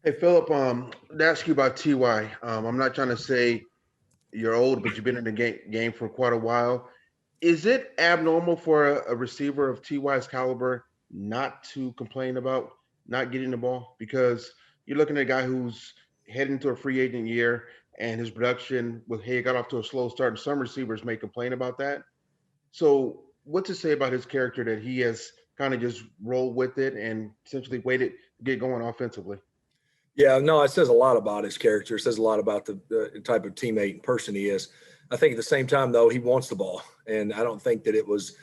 Hey, Philip, to ask you about TY. I'm not trying to say you're old, but you've been in the game for quite a while. Is it abnormal for a receiver of TY's caliber not to complain about not getting the ball? Because you're looking at a guy who's heading into a free agent year and his production with hey, got off to a slow start, and some receivers may complain about that. So, what to say about his character that he has kind of just rolled with it and essentially waited to get going offensively? Yeah, no, it says a lot about his character. It says a lot about the type of teammate and person he is. I think at the same time, though, he wants the ball. And I don't think that it was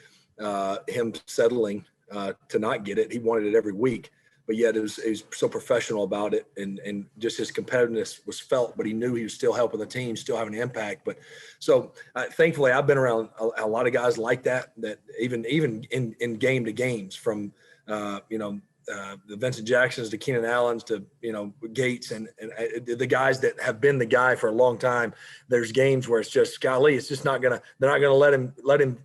him settling to not get it. He wanted it every week. But yet he was so professional about it, and just his competitiveness was felt, but he knew he was still helping the team, still having an impact. But so thankfully, I've been around a lot of guys like that even in game to games from, the Vincent Jacksons to Keenan Allens to, Gates and the guys that have been the guy for a long time. There's games where it's just, golly, it's just they're not going to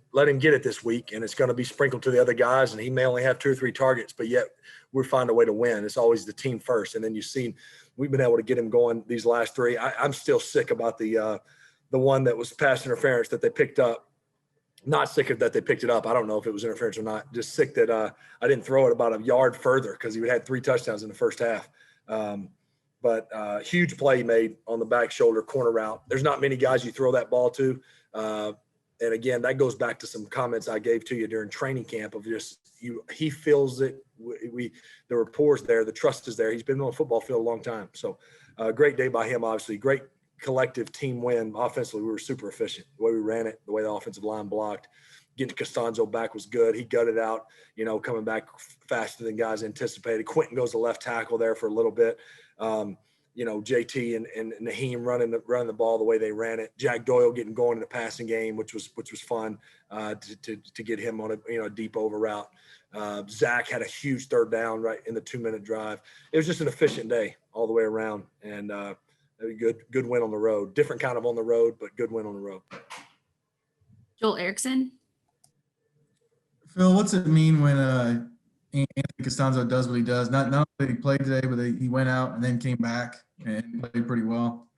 let him get it this week. And it's going to be sprinkled to the other guys. And he may only have 2 or 3 targets, but yet we're finding a way to win. It's always the team first. And then you've seen, we've been able to get him going these last 3. I'm still sick about the one that was pass interference that they picked up. Not sick of that they picked it up. I don't know if it was interference or not. Just sick that I didn't throw it about a yard further because he would had 3 touchdowns in the first half. But huge play made on the back shoulder corner route. There's not many guys you throw that ball to. And again, that goes back to some comments I gave to you during training camp of just he feels it. The rapport's there, the trust is there. He's been on the football field a long time. So great day by him, obviously. Great collective team win. Offensively, we were super efficient. The way we ran it, the way the offensive line blocked. Getting Costanzo back was good. He gutted out, coming back faster than guys anticipated. Quentin goes to left tackle there for a little bit. JT and Naheem running the ball the way they ran it. Jack Doyle getting going in the passing game, which was fun to get him on a deep over route. Zach had a huge 3rd down right in the 2-minute drive. It was just an efficient day all the way around, and a good win on the road. Different kind of on the road, but good win on the road. Joel Erickson. Phil, what's it mean when Anthony Costanzo does what he does? Not only did he play today, but he went out and then came back and played pretty well.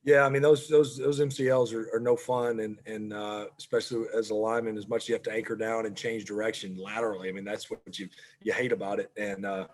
Yeah, I mean those MCLs are no fun, and especially as a lineman, as much as you have to anchor down and change direction laterally. I mean that's what you hate about it. And I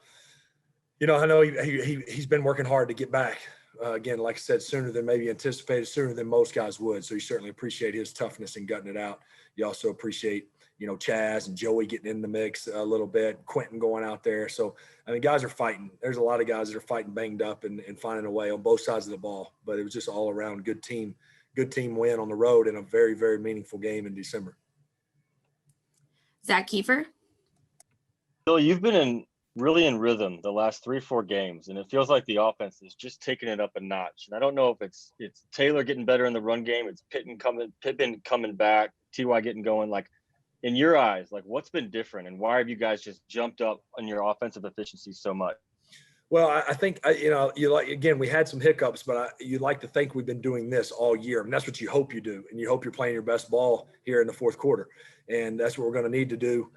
know he's been working hard to get back. Again, like I said, sooner than maybe anticipated, sooner than most guys would. So you certainly appreciate his toughness and gutting it out. You also appreciate, Chaz and Joey getting in the mix a little bit, Quentin going out there. So, I mean, guys are fighting. There's a lot of guys that are fighting banged up and finding a way on both sides of the ball. But it was just all around good team win on the road in a very, very meaningful game in December. Zach Kiefer. Bill, you've been really in rhythm the last 3-4 games, and it feels like the offense is just taking it up a notch. And I don't know if it's Taylor getting better in the run game, it's Pittman coming back, TY getting going. Like, in your eyes, like what's been different, and why have you guys just jumped up on your offensive efficiency so much? Well, I think we had some hiccups, but you like to think we've been doing this all year. I mean, that's what you hope you do, and you hope you're playing your best ball here in the 4th quarter, and that's what we're going to need to do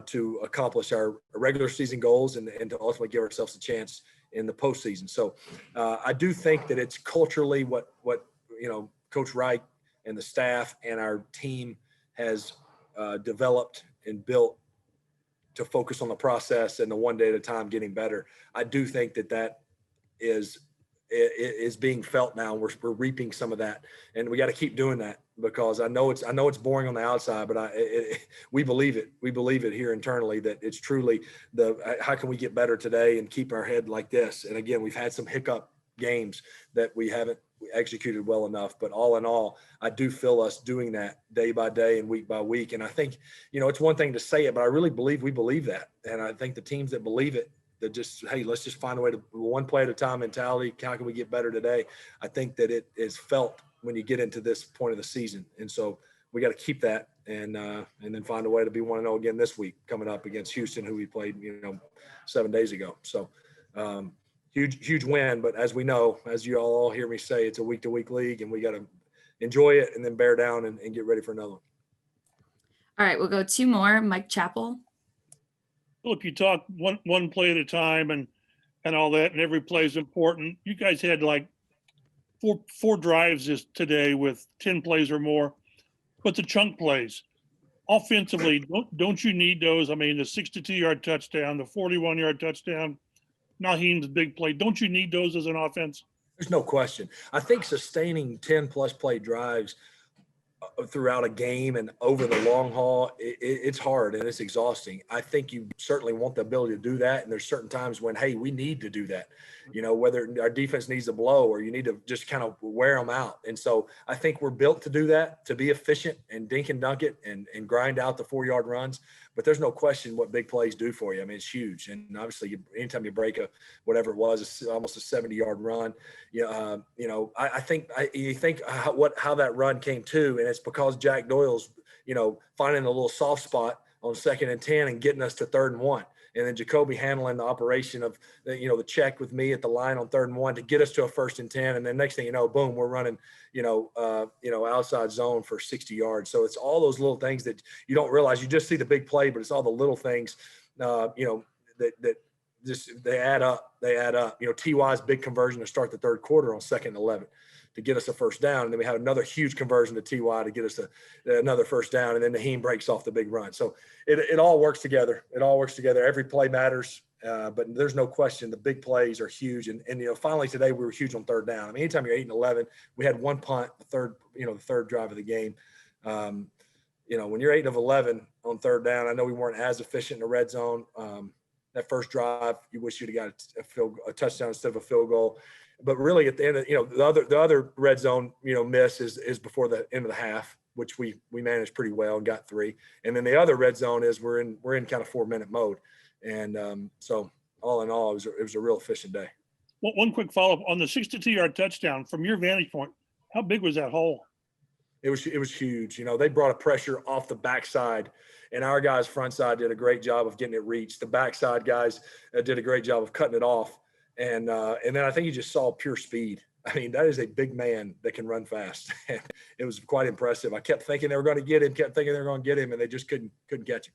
to accomplish our regular season goals and to ultimately give ourselves a chance in the postseason. So I do think that it's culturally what Coach Wright and the staff and our team has developed and built to focus on the process and the one day at a time getting better. I do think that is being felt now. We're reaping some of that, and we got to keep doing that because I know it's boring on the outside, but we believe it. We believe it here internally that it's truly how can we get better today and keep our head like this. And again, we've had some hiccup games that we haven't executed well enough, but all in all, I do feel us doing that day by day and week by week. And I think, it's one thing to say it, but I really believe we believe that. And I think the teams that believe it, that just, hey, let's just find a way to one play at a time mentality. How can we get better today? I think that it is felt when you get into this point of the season. And so we got to keep that and then find a way to be 1-0 again this week coming up against Houston, who we played, 7 days ago. So, huge win, but as we know, as you all hear me say, it's a week-to-week league, and we got to enjoy it and then bear down and get ready for another one. All right, we'll go 2 more. Mike Chappell. Look, you talk one play at a time, and and all that, and every play is important. You guys had like four drives today with 10 plays or more, but the chunk plays offensively, don't you need those? I mean, the 62-yard touchdown, the 41-yard touchdown, Naheem's big play. Don't you need those as an offense? There's no question. I think sustaining 10-plus play drives throughout a game and over the long haul, it's hard and it's exhausting. I think you certainly want the ability to do that. And there's certain times when, hey, we need to do that, whether our defense needs to blow or you need to just kind of wear them out. And so I think we're built to do that, to be efficient and dink and dunk it and grind out the 4-yard runs. But there's no question what big plays do for you. I mean, it's huge. And obviously, anytime you break whatever it was, it's almost a 70-yard run. I think you think how that run came to, and it's because Jack Doyle's, finding a little soft spot on 2nd and 10 and getting us to 3rd and 1. And then Jacoby handling the operation of the check with me at the line on 3rd and 1 to get us to a 1st and 10. And then next thing you know, boom, we're running, outside zone for 60 yards. So it's all those little things that you don't realize. You just see the big play, but it's all the little things, that just they add up. TY's big conversion to start the 3rd quarter on 2nd and 11 to get us a 1st down. And then we had another huge conversion to TY to get us another 1st down. And then Naheem breaks off the big run. So it all works together. It all works together. Every play matters. But there's no question the big plays are huge. And finally today we were huge on 3rd down. I mean, anytime you're 8 and 11, we had one punt, the third drive of the game. When you're 8 of 11 on 3rd down, I know we weren't as efficient in the red zone. That first drive, you wish you'd have got a touchdown instead of a field goal. But really, at the end of the other red zone miss is before the end of the half, which we managed pretty well and got 3. And then the other red zone is we're in kind of 4-minute mode. And so all in all, it was a real efficient day. Well, one quick follow-up on the 62-yard touchdown. From your vantage point, how big was that hole? It was huge. They brought a pressure off the backside, and our guys front side did a great job of getting it reached. The backside guys did a great job of cutting it off. And then I think you just saw pure speed. I mean, that is a big man that can run fast. It was quite impressive. I kept thinking they were going to get him, and they just couldn't catch him.